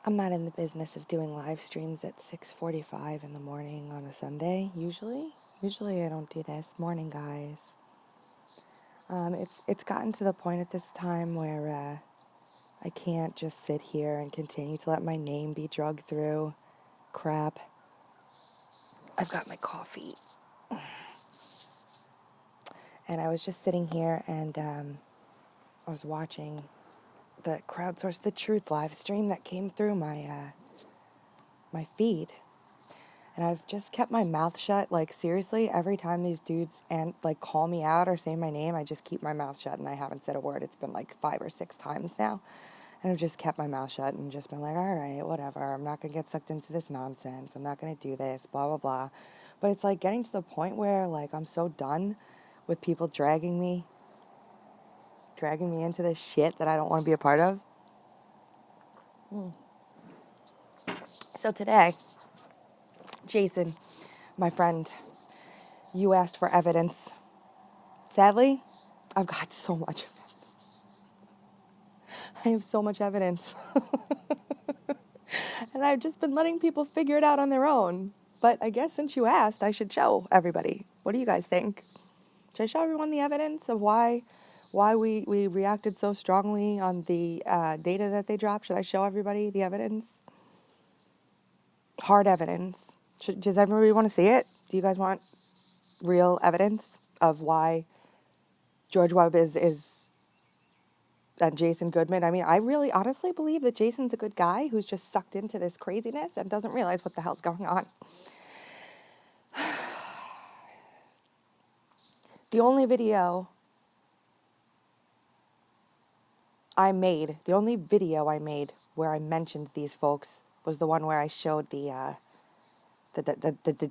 I'm not in the business of doing live streams at 6:45 in the morning on a Sunday, usually. Usually I don't do this. Morning, guys. It's gotten to the point at this time where I can't just sit here and continue to let my name be drugged through crap. I've got my coffee. And I was just sitting here and I was watching the Crowdsource the Truth live stream that came through my feed. And I've just kept my mouth shut. Like, seriously, every time these dudes call me out or say my name, I just keep my mouth shut and I haven't said a word. It's been like 5 or 6 times now. And I've just kept my mouth shut and just been like, all right, whatever. I'm not going to get sucked into this nonsense. I'm not going to do this, blah, blah, blah. But it's like getting to the point where like I'm so done with people dragging me into this shit that I don't want to be a part of. So today, Jason, my friend, you asked for evidence. Sadly, I've got so much. I have so much evidence. And I've just been letting people figure it out on their own. But I guess since you asked, I should show everybody. What do you guys think? Should I show everyone the evidence of why we reacted so strongly on the data that they dropped? Should I show everybody the evidence? Hard evidence. Does everybody want to see it? Do you guys want real evidence of why George Webb is and Jason Goodman? I mean, I really honestly believe that Jason's a good guy who's just sucked into this craziness and doesn't realize what the hell's going on. The only video I made where I mentioned these folks was the one where I showed the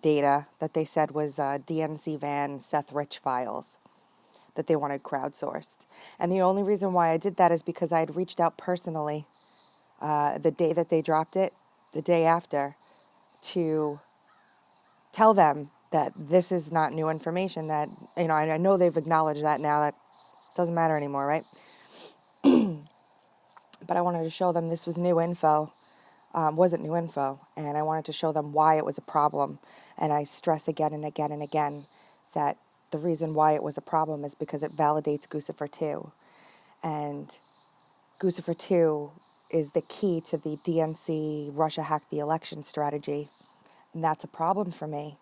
data that they said was DNC Van Seth Rich files that they wanted crowdsourced. And the only reason why I did that is because I had reached out personally the day that they dropped it, the day after, to tell them that this is not new information, that, I know they've acknowledged that now, that doesn't matter anymore, right? But I wanted to show them this was new info, wasn't new info, and I wanted to show them why it was a problem. And I stress again and again and again that the reason why it was a problem is because it validates Guccifer 2. And Guccifer 2 is the key to the DNC Russia hacked the election strategy. And that's a problem for me.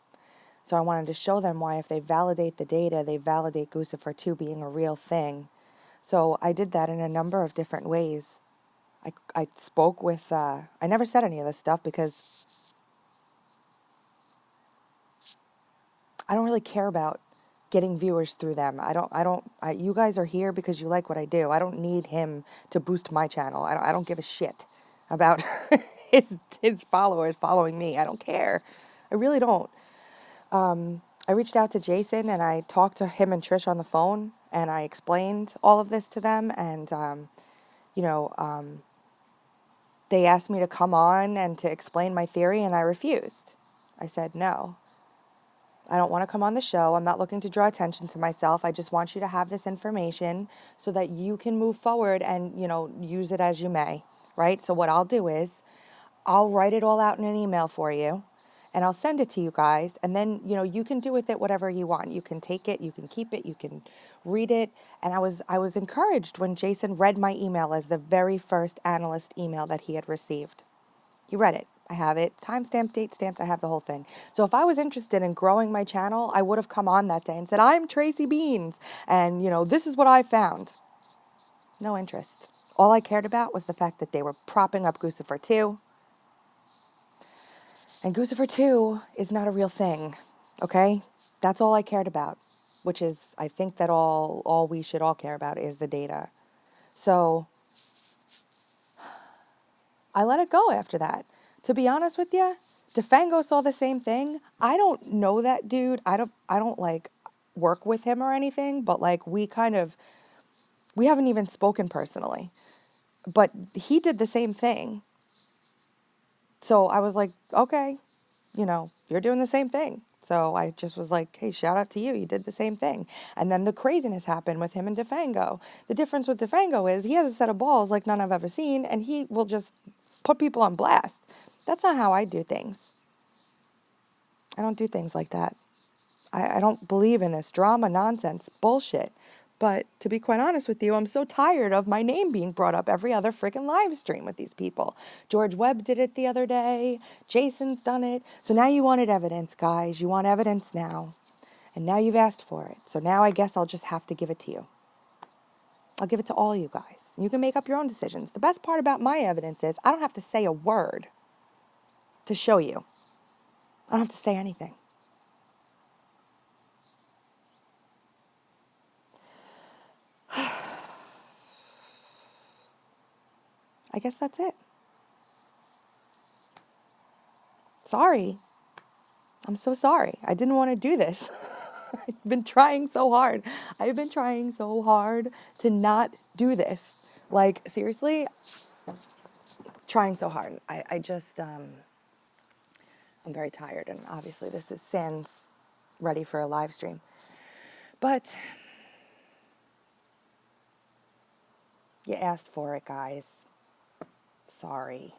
So I wanted to show them why if they validate the data, they validate Guccifer 2 being a real thing. So I did that in a number of different ways. I spoke with, I never said any of this stuff because I don't really care about getting viewers through them. You guys are here because you like what I do. I don't need him to boost my channel. I don't give a shit about his followers following me. I don't care. I really don't. I reached out to Jason and I talked to him and Trish on the phone and I explained all of this to them and, they asked me to come on and to explain my theory and I refused. I said, no, I don't want to come on the show. I'm not looking to draw attention to myself. I just want you to have this information so that you can move forward and, use it as you may, right? So what I'll do is I'll write it all out in an email for you and I'll send it to you guys. And then, you can do with it whatever you want. You can take it, you can keep it, you can read it. And I was encouraged when Jason read my email as the very first analyst email that he had received. He read it. I have it. Timestamped, date stamped. I have the whole thing. So if I was interested in growing my channel, I would have come on that day and said, I'm Tracy Beans. And, this is what I found. No interest. All I cared about was the fact that they were propping up Guccifer 2. And Guccifer 2 is not a real thing. Okay? That's all I cared about. Which is, I think that all we should all care about is the data. So I let it go after that. To be honest with you, DeFango saw the same thing. I don't know that dude. I don't work with him or anything, but we haven't even spoken personally. But he did the same thing. So I was like, okay, you're doing the same thing. So I just was like, hey, shout out to you. You did the same thing. And then the craziness happened with him and DeFango. The difference with DeFango is he has a set of balls like none I've ever seen, and he will just put people on blast. That's not how I do things. I don't do things like that. I don't believe in this drama nonsense bullshit. But to be quite honest with you, I'm so tired of my name being brought up every other freaking live stream with these people. George Webb did it the other day. Jason's done it. So now you wanted evidence, guys. You want evidence now. And now you've asked for it. So now I guess I'll just have to give it to you. I'll give it to all you guys. You can make up your own decisions. The best part about my evidence is I don't have to say a word to show you. I don't have to say anything. I guess that's it. Sorry. I'm so sorry. I didn't want to do this. I've been trying so hard. I've been trying so hard to not do this. Like, seriously, trying so hard. I just, I'm very tired. And obviously this is Sans ready for a live stream. But you asked for it, guys. Sorry.